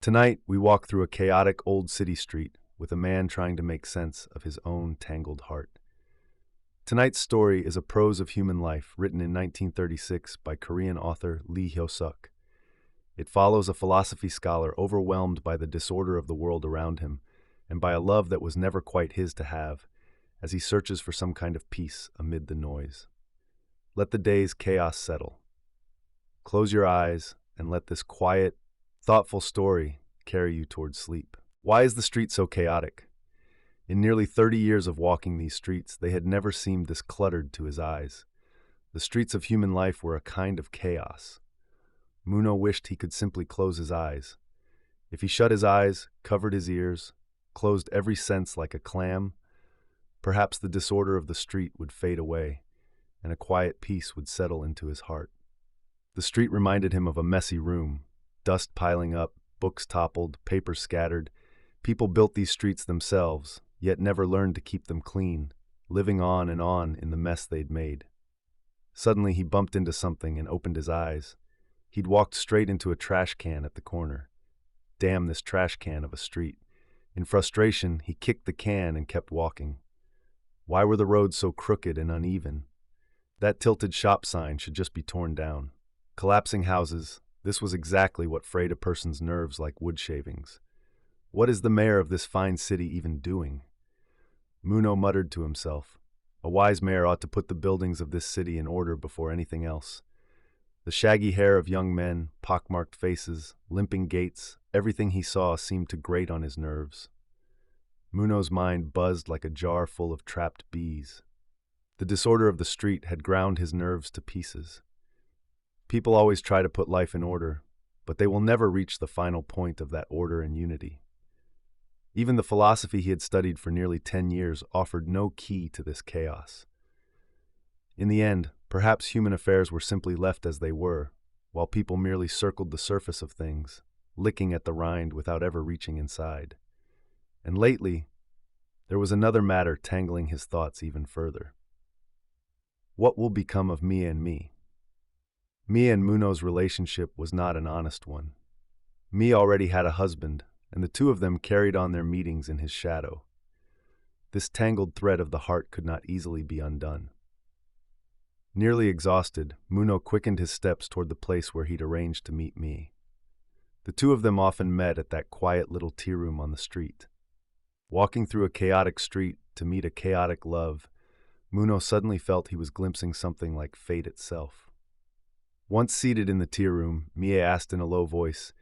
Tonight, we walk through a chaotic old city street with a man trying to make sense of his own tangled heart. Tonight's story is A Prose of Human Life, written in 1936 by Korean author Lee Hyo-seok. It follows a philosophy scholar overwhelmed by the disorder of the world around him and by a love that was never quite his to have, as he searches for some kind of peace amid the noise. Let the day's chaos settle. Close your eyes and let this quiet, thoughtful story carry you towards sleep. Why is the street so chaotic? In nearly 30 years of walking these streets, they had never seemed this cluttered to his eyes. The streets of human life were a kind of chaos. Muno wished he could simply close his eyes. If he shut his eyes, covered his ears, closed every sense like a clam, perhaps the disorder of the street would fade away, and a quiet peace would settle into his heart. The street reminded him of a messy room, dust piling up, books toppled, papers scattered. People built these streets themselves, yet never learned to keep them clean, living on in the mess they'd made. Suddenly he bumped into something and opened his eyes. He'd walked straight into a trash can at the corner. Damn this trash can of a street. In frustration, he kicked the can and kept walking. Why were the roads so crooked and uneven? That tilted shop sign should just be torn down. Collapsing houses, this was exactly what frayed a person's nerves like wood shavings. What is the mayor of this fine city even doing? Muno muttered to himself. A wise mayor ought to put the buildings of this city in order before anything else. The shaggy hair of young men, pockmarked faces, limping gaits, everything he saw seemed to grate on his nerves. Muno's mind buzzed like a jar full of trapped bees. The disorder of the street had ground his nerves to pieces. People always try to put life in order, but they will never reach the final point of that order and unity. Even the philosophy he had studied for nearly 10 years offered no key to this chaos. In the end, perhaps human affairs were simply left as they were, while people merely circled the surface of things, licking at the rind without ever reaching inside. And lately, there was another matter tangling his thoughts even further. What will become of Mia and me? Mia and Muno's relationship was not an honest one. Mia already had a husband, and the two of them carried on their meetings in his shadow. This tangled thread of the heart could not easily be undone. Nearly exhausted, Muno quickened his steps toward the place where he'd arranged to meet me. The two of them often met at that quiet little tea room on the street. Walking through a chaotic street to meet a chaotic love, Muno suddenly felt he was glimpsing something like fate itself. Once seated in the tea room, Mia asked in a low voice,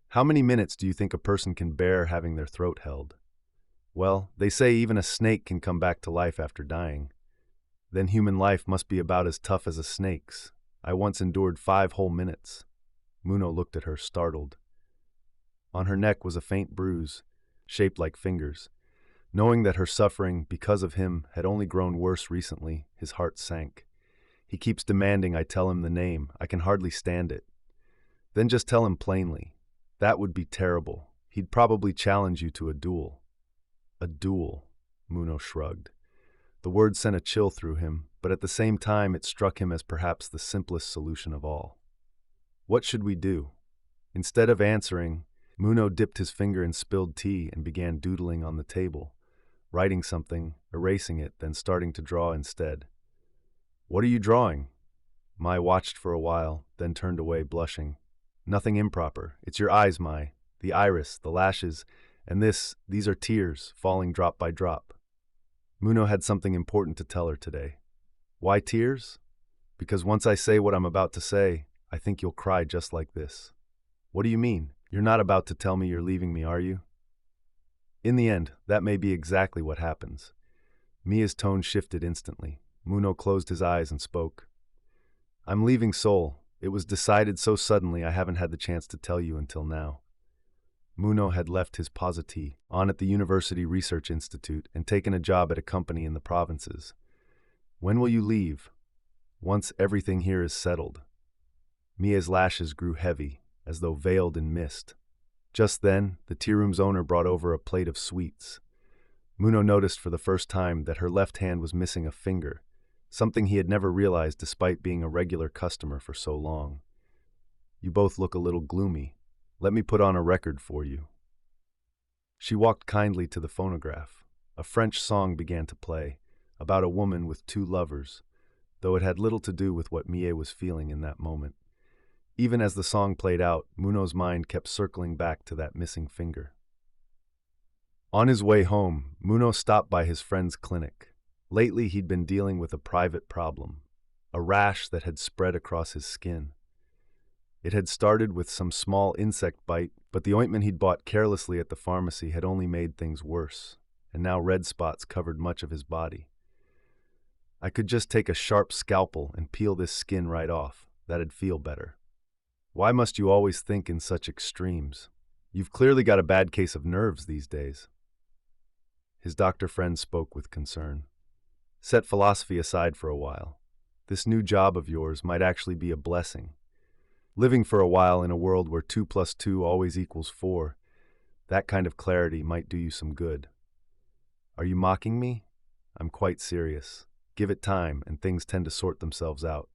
"How many minutes do you think a person can bear having their throat held?" "Well, they say even a snake can come back to life after dying." "Then human life must be about as tough as a snake's. I once endured 5 whole minutes." Muno looked at her, startled. On her neck was a faint bruise, shaped like fingers. Knowing that her suffering, because of him, had only grown worse recently, his heart sank. "He keeps demanding I tell him the name. I can hardly stand it." "Then just tell him plainly." "That would be terrible. He'd probably challenge you to a duel." "A duel," Muno shrugged. The word sent a chill through him, but at the same time it struck him as perhaps the simplest solution of all. What should we do? Instead of answering, Muno dipped his finger in spilled tea and began doodling on the table, writing something, erasing it, then starting to draw instead. "What are you drawing?" Mai watched for a while, then turned away, blushing. "Nothing improper. It's your eyes, Mai. The iris, the lashes, and these are tears, falling drop by drop." Muno had something important to tell her today. "Why tears?" "Because once I say what I'm about to say, I think you'll cry just like this." "What do you mean? You're not about to tell me you're leaving me, are you?" In the end, that may be exactly what happens. Mia's tone shifted instantly. Muno closed his eyes and spoke. "I'm leaving Seoul. It was decided so suddenly I haven't had the chance to tell you until now." Muno had left his positee on at the University Research Institute and taken a job at a company in the provinces. "When will you leave?" "Once everything here is settled." Mia's lashes grew heavy, as though veiled in mist. Just then, the tea room's owner brought over a plate of sweets. Muno noticed for the first time that her left hand was missing a finger, something he had never realized despite being a regular customer for so long. "You both look a little gloomy." Let me put on a record for you." She walked kindly to the phonograph. A French song began to play, about a woman with two lovers, though it had little to do with what Mie was feeling in that moment. Even as the song played out, Muno's mind kept circling back to that missing finger. On his way home, Muno stopped by his friend's clinic. Lately, he'd been dealing with a private problem, a rash that had spread across his skin. It had started with some small insect bite, but the ointment he'd bought carelessly at the pharmacy had only made things worse, and now red spots covered much of his body. "I could just take a sharp scalpel and peel this skin right off. That'd feel better." "Why must you always think in such extremes? You've clearly got a bad case of nerves these days." His doctor friend spoke with concern. "Set philosophy aside for a while. This new job of yours might actually be a blessing. Living for a while in a world where 2 plus 2 always equals 4, that kind of clarity might do you some good." "Are you mocking me? I'm quite serious. Give it time, and things tend to sort themselves out."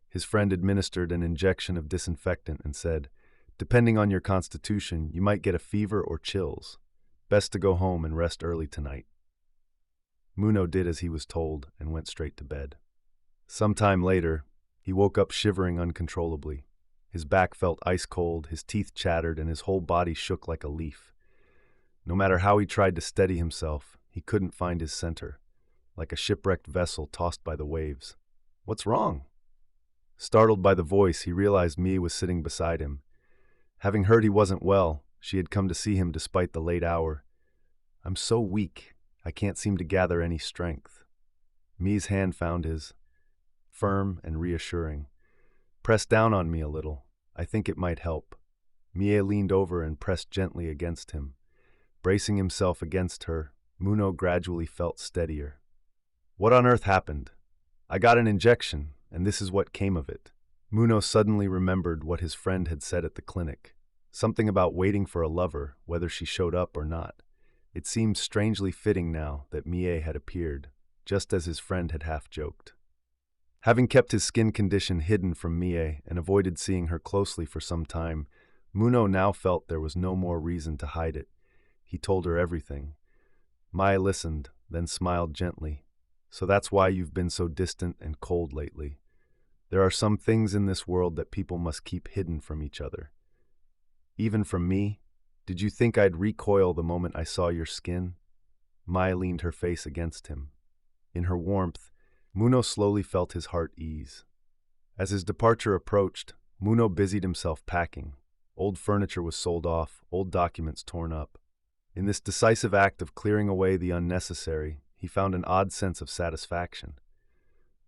His friend administered an injection of disinfectant and said, "Depending on your constitution, you might get a fever or chills. Best to go home and rest early tonight." Muno did as he was told and went straight to bed. Some time later, he woke up shivering uncontrollably. His back felt ice cold, his teeth chattered, and his whole body shook like a leaf. No matter how he tried to steady himself, he couldn't find his center, like a shipwrecked vessel tossed by the waves. "What's wrong?" Startled by the voice, he realized Mie was sitting beside him. Having heard he wasn't well, she had come to see him despite the late hour. "I'm so weak, I can't seem to gather any strength." Mie's hand found his, firm and reassuring. "Press down on me a little. I think it might help." Mie leaned over and pressed gently against him. Bracing himself against her, Muno gradually felt steadier. "What on earth happened? I got an injection, and this is what came of it." Muno suddenly remembered what his friend had said at the clinic. Something about waiting for a lover, whether she showed up or not. It seemed strangely fitting now that Mie had appeared, just as his friend had half-joked. Having kept his skin condition hidden from Mie and avoided seeing her closely for some time, Muno now felt there was no more reason to hide it. He told her everything. Mie listened, then smiled gently. "So that's why you've been so distant and cold lately. There are some things in this world that people must keep hidden from each other. Even from me? Did you think I'd recoil the moment I saw your skin?" Mie leaned her face against him. In her warmth, Muno slowly felt his heart ease. As his departure approached, Muno busied himself packing. Old furniture was sold off, old documents torn up. In this decisive act of clearing away the unnecessary, he found an odd sense of satisfaction.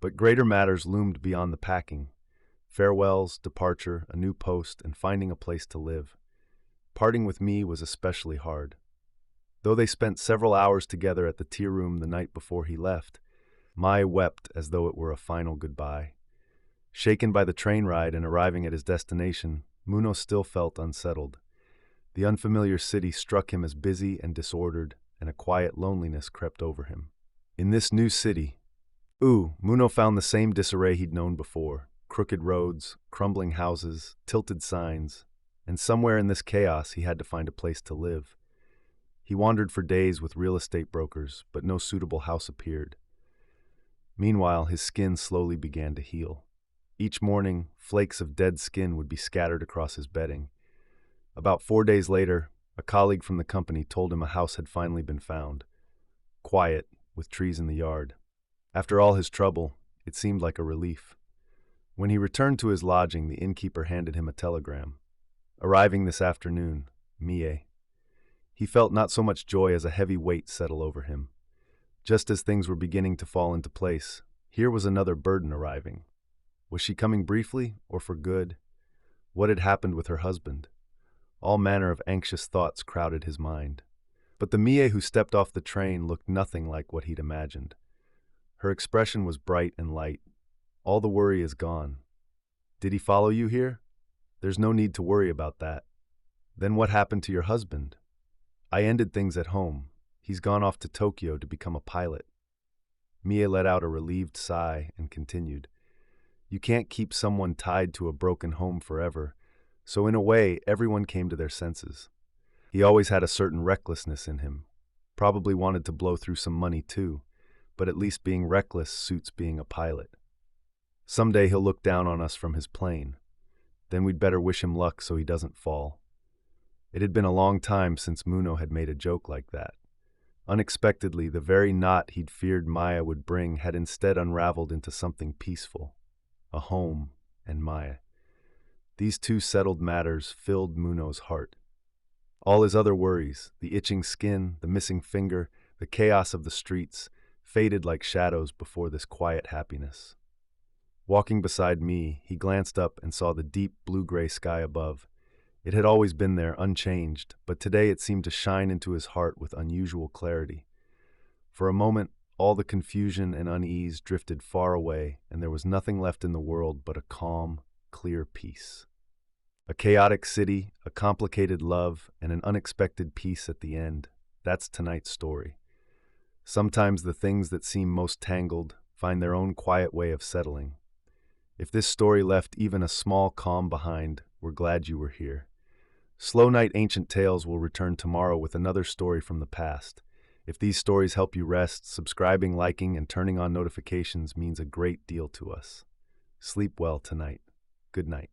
But greater matters loomed beyond the packing. Farewells, departure, a new post, and finding a place to live. Parting with Mie was especially hard. Though they spent several hours together at the tea room the night before he left, Mie wept as though it were a final goodbye. Shaken by the train ride and arriving at his destination, Muno still felt unsettled. The unfamiliar city struck him as busy and disordered, and a quiet loneliness crept over him. In this new city, Muno found the same disarray he'd known before: crooked roads, crumbling houses, tilted signs, and somewhere in this chaos he had to find a place to live. He wandered for days with real estate brokers, but no suitable house appeared. Meanwhile, his skin slowly began to heal. Each morning, flakes of dead skin would be scattered across his bedding. About 4 days later, a colleague from the company told him a house had finally been found. Quiet, with trees in the yard. After all his trouble, it seemed like a relief. When he returned to his lodging, the innkeeper handed him a telegram. "Arriving this afternoon, Mie." He felt not so much joy as a heavy weight settle over him. Just as things were beginning to fall into place, here was another burden arriving. Was she coming briefly or for good? What had happened with her husband? All manner of anxious thoughts crowded his mind. But the Mie who stepped off the train looked nothing like what he'd imagined. Her expression was bright and light. "All the worry is gone." "Did he follow you here?" "There's no need to worry about that." "Then what happened to your husband?" "I ended things at home. He's gone off to Tokyo to become a pilot." Mie let out a relieved sigh and continued. "You can't keep someone tied to a broken home forever. So in a way, everyone came to their senses. He always had a certain recklessness in him. Probably wanted to blow through some money too, but at least being reckless suits being a pilot. Someday he'll look down on us from his plane. Then we'd better wish him luck so he doesn't fall. It had been a long time since Muno had made a joke like that. Unexpectedly, the very knot he'd feared Maya would bring had instead unraveled into something peaceful. A home and Maya. These two settled matters filled Muno's heart. All his other worries, the itching skin, the missing finger, the chaos of the streets, faded like shadows before this quiet happiness. Walking beside me, he glanced up and saw the deep blue-gray sky above. It had always been there, unchanged, but today it seemed to shine into his heart with unusual clarity. For a moment, all the confusion and unease drifted far away, and there was nothing left in the world but a calm, clear peace. A chaotic city, a complicated love, and an unexpected peace at the end. That's tonight's story. Sometimes the things that seem most tangled find their own quiet way of settling. If this story left even a small calm behind, we're glad you were here. Slow Night Ancient Tales will return tomorrow with another story from the past. If these stories help you rest, subscribing, liking, and turning on notifications means a great deal to us. Sleep well tonight. Good night.